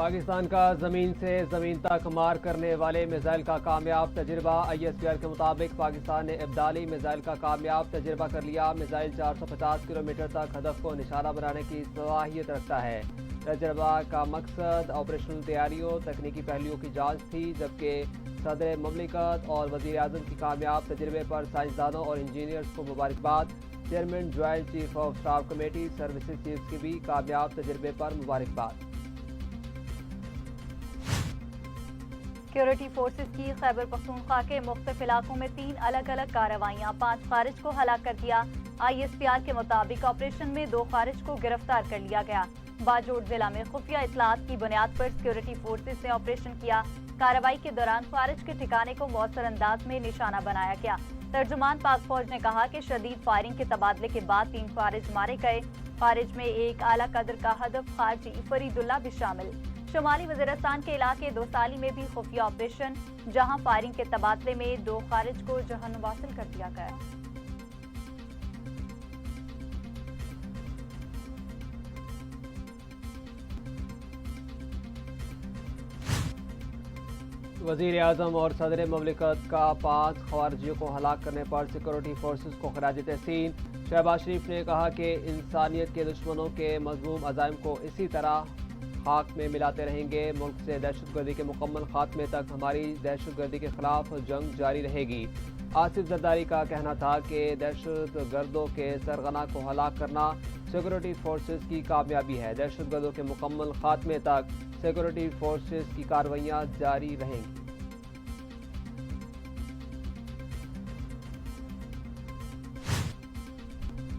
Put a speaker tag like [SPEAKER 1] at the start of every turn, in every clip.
[SPEAKER 1] پاکستان کا زمین سے زمین تک مار کرنے والے میزائل کا کامیاب تجربہ ISPR کے مطابق پاکستان نے ابدالی میزائل کا کامیاب تجربہ کر لیا۔ میزائل 450 کلومیٹر تک ہدف کو نشانہ بنانے کی صلاحیت رکھتا ہے۔ تجربہ کا مقصد آپریشنل تیاریوں، تکنیکی پہلوؤں کی جانچ تھی، جبکہ صدر مملکت اور وزیر اعظم کی کامیاب تجربے پر سائنسدانوں اور انجینئرز کو مبارکباد۔ Chairman joint chief of staff committee services chiefs کی بھی کامیاب تجربے پر مبارکباد۔
[SPEAKER 2] سیکورٹی فورسز کی خیبر پختونخوا کے مختلف علاقوں میں 3 الگ الگ کارروائیاں، 5 خارج کو ہلاک کر دیا۔ ISPR کے مطابق آپریشن میں 2 خارج کو گرفتار کر لیا گیا۔ باجوڑ ضلع میں خفیہ اطلاعات کی بنیاد پر سیکورٹی فورسز نے آپریشن کیا۔ کارروائی کے دوران خارج کے ٹھکانے کو مؤثر انداز میں نشانہ بنایا گیا۔ ترجمان پاک فوج نے کہا کہ شدید فائرنگ کے تبادلے کے بعد 3 خارج مارے گئے۔ خارج میں ایک اعلیٰ قدر کا ہدف خارجی فرید اللہ بھی شامل۔ شمالی وزیرستان کے علاقے دوسالی میں بھی خفیہ آپریشن، جہاں فائرنگ کے تبادلے میں 2 خارج کو جہنم حاصل کر دیا گیا۔
[SPEAKER 1] وزیر اعظم اور صدر مملکت کا 5 خوارجیوں کو ہلاک کرنے پر سیکورٹی فورسز کو خراج تحسین۔ شہباز شریف نے کہا کہ انسانیت کے دشمنوں کے مذموم عزائم کو اسی طرح خاک میں ملاتے رہیں گے۔ ملک سے دہشت گردی کے مکمل خاتمے تک ہماری دہشت گردی کے خلاف جنگ جاری رہے گی۔ آصف زرداری کا کہنا تھا کہ دہشت گردوں کے سرغنہ کو ہلاک کرنا سیکورٹی فورسز کی کامیابی ہے۔ دہشت گردوں کے مکمل خاتمے تک سیکورٹی فورسز کی کارروائیاں جاری رہیں گی۔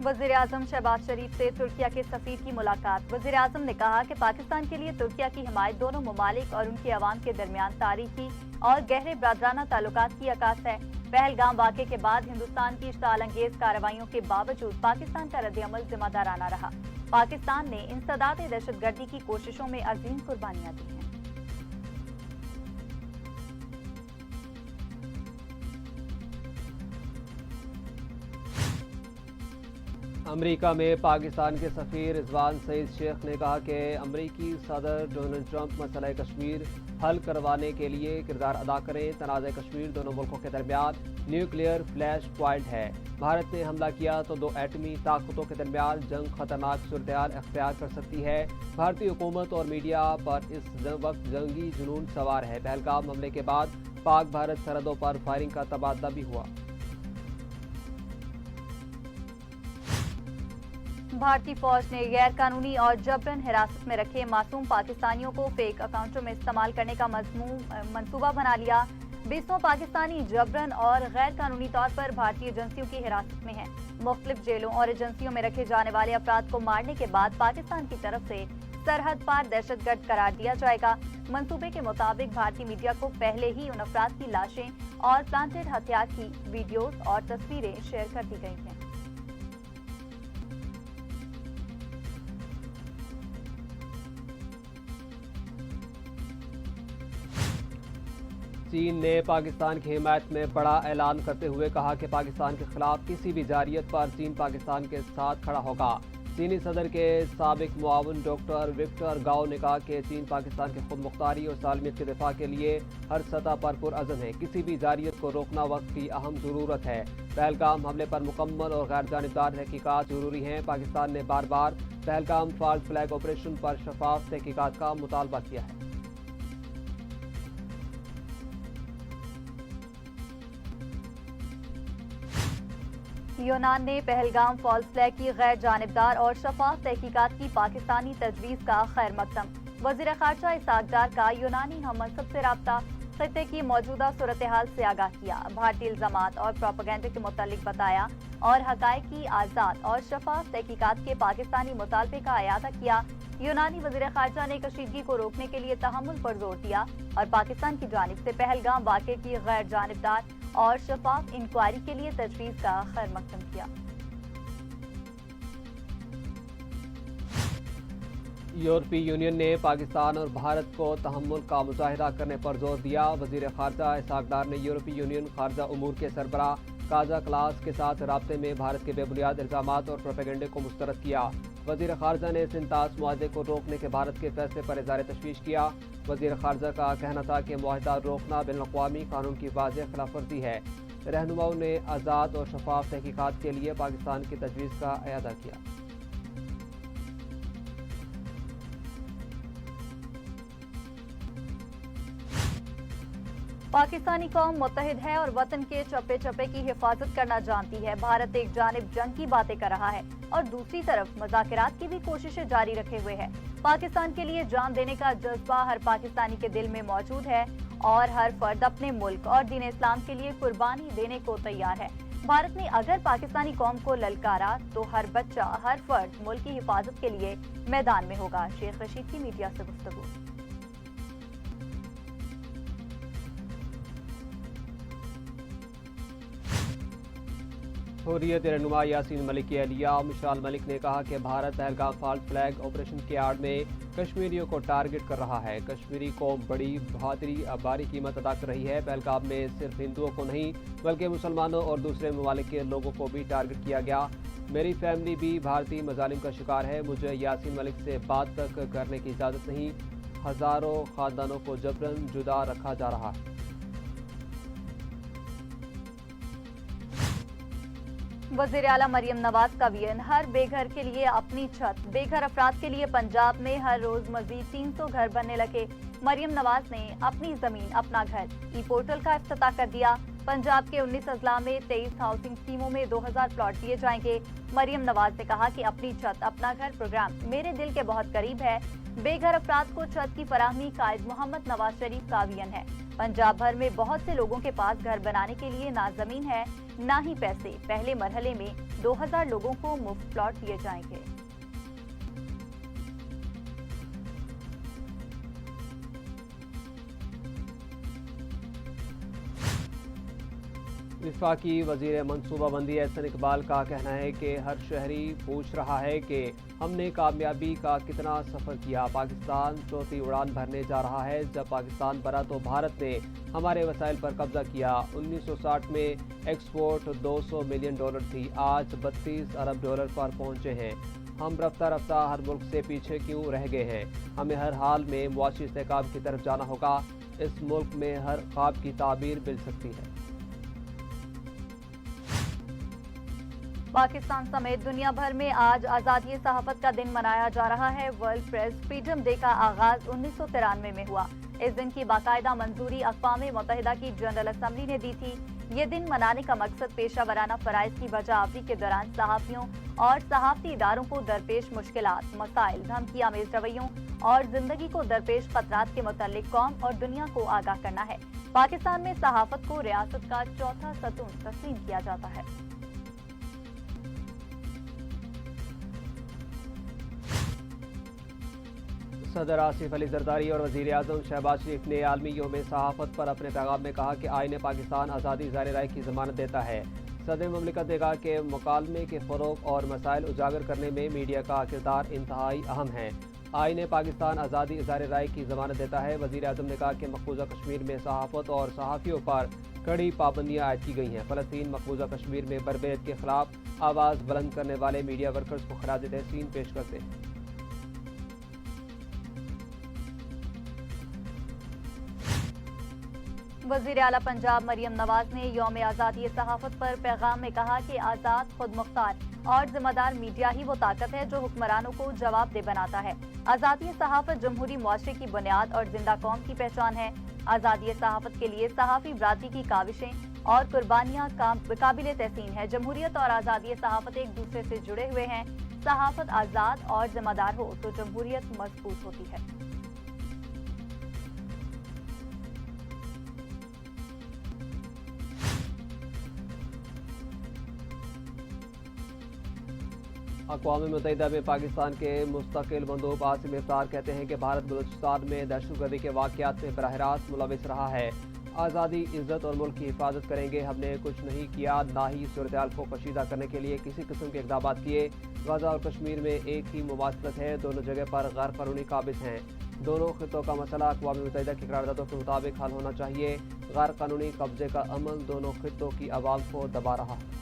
[SPEAKER 2] وزیر اعظم شہباز شریف سے ترکیہ کے سفیر کی ملاقات۔ وزیر اعظم نے کہا کہ پاکستان کے لیے ترکیہ کی حمایت دونوں ممالک اور ان کے عوام کے درمیان تاریخی اور گہرے برادرانہ تعلقات کی عکاس ہے۔ پہلگام واقعے کے بعد ہندوستان کی اشتعال انگیز کارروائیوں کے باوجود پاکستان کا رد عمل ذمہ دارانہ رہا۔ پاکستان نے انسداد دہشت گردی کی کوششوں میں عظیم قربانیاں دی ہیں۔
[SPEAKER 1] امریکہ میں پاکستان کے سفیر رضوان سعید شیخ نے کہا کہ امریکی صدر ڈونلڈ ٹرمپ مسئلہ کشمیر حل کروانے کے لیے کردار ادا کریں۔ تنازع کشمیر دونوں ملکوں کے درمیان نیوکلیئر فلیش پوائنٹ ہے۔ بھارت نے حملہ کیا تو 2 ایٹمی طاقتوں کے درمیان جنگ خطرناک صورتحال اختیار کر سکتی ہے۔ بھارتی حکومت اور میڈیا پر اس وقت جنگی جنون سوار ہے۔ پہلگام حملے کے بعد پاک بھارت سرحدوں پر فائرنگ کا تبادلہ بھی ہوا۔
[SPEAKER 2] بھارتی فوج نے غیر قانونی اور جبراً حراست میں رکھے معصوم پاکستانیوں کو فیک اکاؤنٹوں میں استعمال کرنے کا منصوبہ بنا لیا۔ 20 پاکستانی جبراً اور غیر قانونی طور پر بھارتی ایجنسیوں کی حراست میں ہیں۔ مختلف جیلوں اور ایجنسیوں میں رکھے جانے والے افراد کو مارنے کے بعد پاکستان کی طرف سے سرحد پار دہشت گرد قرار دیا جائے گا۔ منصوبے کے مطابق بھارتی میڈیا کو پہلے ہی ان افراد کی لاشیں اور پلانٹڈ ہتھیار کی ویڈیوز اور تصویریں شیئر کر دی گئی ہیں۔
[SPEAKER 1] چین نے پاکستان کی حمایت میں بڑا اعلان کرتے ہوئے کہا کہ پاکستان کے خلاف کسی بھی جارحیت پر چین پاکستان کے ساتھ کھڑا ہوگا۔ چینی صدر کے سابق معاون ڈاکٹر وکٹر گاؤ نے کہا کہ چین پاکستان کی خود مختاری اور سالمیت کے دفاع کے لیے ہر سطح پر پرعزم ہے۔ کسی بھی جارحیت کو روکنا وقت کی اہم ضرورت ہے۔ پہلگام حملے پر مکمل اور غیر جانبدار تحقیقات ضروری ہیں۔ پاکستان نے بار بار پہلگام فالس فلیگ آپریشن پر شفاف تحقیقات کا مطالبہ کیا ہے۔
[SPEAKER 2] یونان نے پہلگام فالس فلیگ کی غیر جانبدار اور شفاف تحقیقات کی پاکستانی تجویز کا خیر مقدم۔ وزیر خارجہ اسحاق ڈار کا یونانی ہم منصب سے رابطہ، خطے کی موجودہ صورتحال سے آگاہ کیا، بھارتی الزامات اور پروپیگنڈا کے متعلق بتایا اور حقائق کی آزاد اور شفاف تحقیقات کے پاکستانی مطالبے کا اعادہ کیا۔ یونانی وزیر خارجہ نے کشیدگی کو روکنے کے لیے تحمل پر زور دیا اور پاکستان کی جانب سے پہلگام واقعے کی غیر جانبدار اور شفاف انکوائری کے لیے تجویز کا خیر مقدم کیا۔
[SPEAKER 1] یورپی یونین نے پاکستان اور بھارت کو تحمل کا مظاہرہ کرنے پر زور دیا۔ وزیر خارجہ اسحاق ڈار نے یورپی یونین خارجہ امور کے سربراہ کازا کلاس کے ساتھ رابطے میں بھارت کے بے بنیاد الزامات اور پروپیگنڈے کو مسترد کیا۔ وزیر خارجہ نے سنتاس معاہدے کو روکنے کے بھارت کے فیصلے پر اظہار تشویش کیا۔ وزیر خارجہ کا کہنا تھا کہ معاہدہ روکنا بین الاقوامی قانون کی واضح خلاف ورزی ہے۔ رہنماؤں نے آزاد اور شفاف تحقیقات کے لیے پاکستان کی تجویز کا اعادہ کیا۔
[SPEAKER 2] پاکستانی قوم متحد ہے اور وطن کے چپے چپے کی حفاظت کرنا جانتی ہے۔ بھارت ایک جانب جنگ کی باتیں کر رہا ہے اور دوسری طرف مذاکرات کی بھی کوششیں جاری رکھے ہوئے ہے۔ پاکستان کے لیے جان دینے کا جذبہ ہر پاکستانی کے دل میں موجود ہے اور ہر فرد اپنے ملک اور دین اسلام کے لیے قربانی دینے کو تیار ہے۔ بھارت نے اگر پاکستانی قوم کو للکارا تو ہر بچہ، ہر فرد ملک کی حفاظت کے لیے میدان میں ہوگا۔ شیخ رشید کی میڈیا سے گفتگو۔
[SPEAKER 1] حریت رہنما یاسین ملک کی اہلیہ مشال ملک نے کہا کہ Bharat Pahalgam false flag operation کی آڑ میں کشمیریوں کو ٹارگٹ کر رہا ہے۔ کشمیری قوم بڑی بھاری قیمت ادا کر رہی ہے۔ پہلگام میں صرف ہندوؤں کو نہیں بلکہ مسلمانوں اور دوسرے ممالک کے لوگوں کو بھی ٹارگٹ کیا گیا۔ میری فیملی بھی بھارتی مظالم کا شکار ہے۔ مجھے یاسین ملک سے بات تک کرنے کی اجازت نہیں۔ ہزاروں خاندانوں کو جبراً جدا رکھا جا رہا ہے۔
[SPEAKER 2] وزیر اعلیٰ مریم نواز کا بیان، ہر بے گھر کے لیے اپنی چھت۔ بے گھر افراد کے لیے پنجاب میں ہر روز مزید 300 گھر بننے لگے۔ مریم نواز نے اپنی زمین اپنا گھر ای پورٹل کا افتتاح کر دیا۔ پنجاب کے 19 اضلاع میں 23 ہاؤسنگ اسکیموں میں 2000 پلاٹ دیے جائیں گے۔ مریم نواز نے کہا کہ اپنی چھت اپنا گھر پروگرام میرے دل کے بہت قریب ہے۔ بے گھر افراد کو چھت کی فراہمی قائد محمد نواز شریف کا ویژن ہے۔ پنجاب بھر میں بہت سے لوگوں کے پاس گھر بنانے کے لیے نہ زمین ہے نہ ہی پیسے۔ پہلے مرحلے میں 2000 لوگوں کو مفت پلاٹ دیے جائیں گے۔
[SPEAKER 1] وفاقی وزیر منصوبہ بندی احسن اقبال کا کہنا ہے کہ ہر شہری پوچھ رہا ہے کہ ہم نے کامیابی کا کتنا سفر کیا۔ پاکستان چوتھی اڑان بھرنے جا رہا ہے۔ جب پاکستان بنا تو بھارت نے ہمارے وسائل پر قبضہ کیا۔ 1960 میں ایکسپورٹ $200 ملین تھی، آج $32 ارب پر پہنچے ہیں۔ ہم رفتہ رفتہ ہر ملک سے پیچھے کیوں رہ گئے ہیں؟ ہمیں ہر حال میں معاشی استحکام کی طرف جانا ہوگا۔ اس ملک میں ہر خواب کی تعبیر مل سکتی ہے۔
[SPEAKER 2] پاکستان سمیت دنیا بھر میں آج آزادی صحافت کا دن منایا جا رہا ہے۔ ورلڈ پریس فریڈم ڈے کا آغاز 1993 میں ہوا۔ اس دن کی باقاعدہ منظوری اقوام متحدہ کی جنرل اسمبلی نے دی تھی۔ یہ دن منانے کا مقصد پیشہ ورانہ فرائض کی بجا آوری کے دوران صحافیوں اور صحافتی اداروں کو درپیش مشکلات، مسائل، دھمکی آمیز رویوں اور زندگی کو درپیش خطرات کے متعلق قوم اور دنیا کو آگاہ کرنا ہے۔ پاکستان میں صحافت کو ریاست کا چوتھا ستون تسلیم کیا جاتا ہے۔
[SPEAKER 1] صدر آصف علی زرداری اور وزیر اعظم شہباز شریف نے عالمی یوم صحافت پر اپنے پیغام میں کہا کہ آئین پاکستان آزادی اظہار رائے کی ضمانت دیتا ہے۔ صدر مملکت نے کہا کہ مکالمے کے فروغ اور مسائل اجاگر کرنے میں میڈیا کا کردار انتہائی اہم ہے۔ آئین پاکستان آزادی اظہار رائے کی ضمانت دیتا ہے۔ وزیر اعظم نے کہا کہ مقبوضہ کشمیر میں صحافت اور صحافیوں پر کڑی پابندیاں عائد کی گئی ہیں۔ فلسطین مقبوضہ کشمیر میں بربریت کے خلاف آواز بلند کرنے والے میڈیا ورکرز کو خراج تحسین پیش کرتے ہیں۔
[SPEAKER 2] وزیر اعلیٰ پنجاب مریم نواز نے یوم آزادی صحافت پر پیغام میں کہا کہ آزاد، خود مختار اور ذمہ دار میڈیا ہی وہ طاقت ہے جو حکمرانوں کو جواب دہ بناتا ہے۔ آزادی صحافت جمہوری معاشرے کی بنیاد اور زندہ قوم کی پہچان ہے۔ آزادی صحافت کے لیے صحافی برادری کی کاوشیں اور قربانیاں قابل تحسین ہے۔ جمہوریت اور آزادی صحافت ایک دوسرے سے جڑے ہوئے ہیں۔ صحافت آزاد اور ذمہ دار ہو تو جمہوریت مضبوط ہوتی ہے۔
[SPEAKER 1] اقوام متحدہ میں پاکستان کے مستقل مندوب عاصم افطار کہتے ہیں کہ بھارت بلوچستان میں دہشت گردی کے واقعات میں براہ راست ملوث رہا ہے۔ آزادی، عزت اور ملک کی حفاظت کریں گے۔ ہم نے کچھ نہیں کیا، نہ ہی صورتحال کو کشیدہ کرنے کے لیے کسی قسم کے اقدامات کیے۔ غزہ اور کشمیر میں ایک ہی مماثلت ہے، دونوں جگہ پر غیر قانونی قابض ہیں۔ دونوں خطوں کا مسئلہ اقوام متحدہ کی قراردادوں کے مطابق حل ہونا چاہیے. غیر قانونی قبضے کا عمل دونوں خطوں کی عوام کو دبا رہا ہے.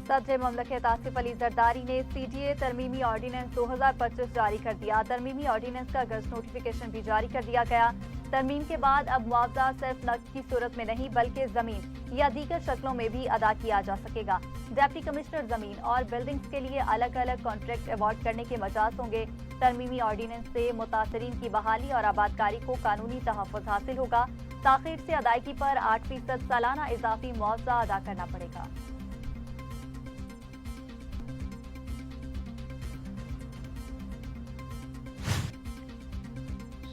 [SPEAKER 2] صدر مملکت آصف علی زرداری نے سی ڈی اے ترمیمی آرڈیننس 2025 جاری کر دیا. ترمیمی آرڈیننس کا گزٹ نوٹیفیکیشن بھی جاری کر دیا گیا. ترمیم کے بعد اب معاوضہ صرف نقد کی صورت میں نہیں بلکہ زمین یا دیگر شکلوں میں بھی ادا کیا جا سکے گا. ڈپٹی کمشنر زمین اور بلڈنگز کے لیے الگ الگ کانٹریکٹ ایوارڈ کرنے کے مجاز ہوں گے. ترمیمی آرڈیننس سے متاثرین کی بحالی اور آبادکاری کو قانونی تحفظ حاصل ہوگا. تاخیر سے ادائیگی پر 8% سالانہ اضافی معاوضہ ادا کرنا پڑے گا.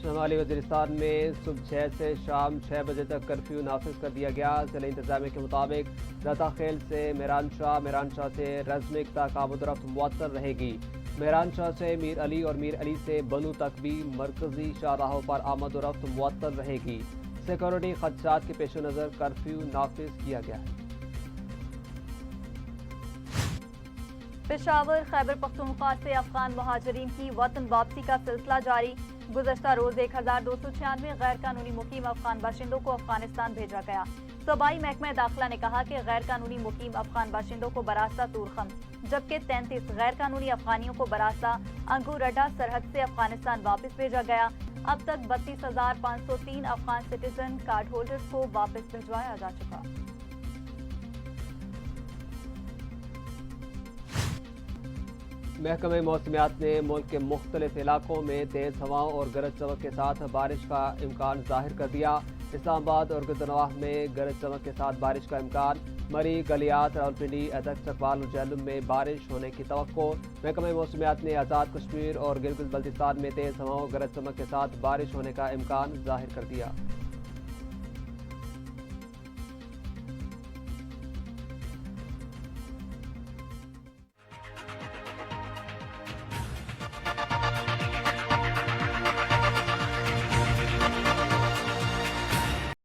[SPEAKER 1] شمالی وزیرستان میں صبح 6 سے شام 6 بجے تک کرفیو نافذ کر دیا گیا. ضلع انتظامیہ کے مطابق رتا خیل سے میران شاہ سے رزمک تک آمد و رفت معطل رہے گی. میران شاہ سے میر علی اور میر علی سے بنو تک بھی مرکزی شاہراہوں پر آمد و رفت معطل رہے گی. سیکورٹی خدشات کے پیش نظر کرفیو نافذ کیا گیا ہے.
[SPEAKER 2] پشاور خیبر پختونخوا سے افغان مہاجرین کی وطن واپسی کا سلسلہ جاری. گزشتہ روز 1296 غیر قانونی مقیم افغان باشندوں کو افغانستان بھیجا گیا. صوبائی محکمہ داخلہ نے کہا کہ غیر قانونی مقیم افغان باشندوں کو براستہ تورخم جبکہ 33 غیر قانونی افغانیوں کو براستہ انگورڈا سرحد سے افغانستان واپس بھیجا گیا. اب تک 32,503 افغان سٹیزن کارڈ ہولڈرز کو واپس بھجوایا جا چکا.
[SPEAKER 1] محکمہ موسمیات نے ملک کے مختلف علاقوں میں تیز ہواؤں اور گرج چمک کے ساتھ بارش کا امکان ظاہر کر دیا. اسلام آباد اور گردنواہ میں گرج چمک کے ساتھ بارش کا امکان. مری، گلیات، راولپنڈی، ایدک، چکوال اور جہلم میں بارش ہونے کی توقع. محکمہ موسمیات نے آزاد کشمیر اور گلگت بلتستان میں تیز ہواؤں اور گرج چمک کے ساتھ بارش ہونے کا امکان ظاہر کر دیا.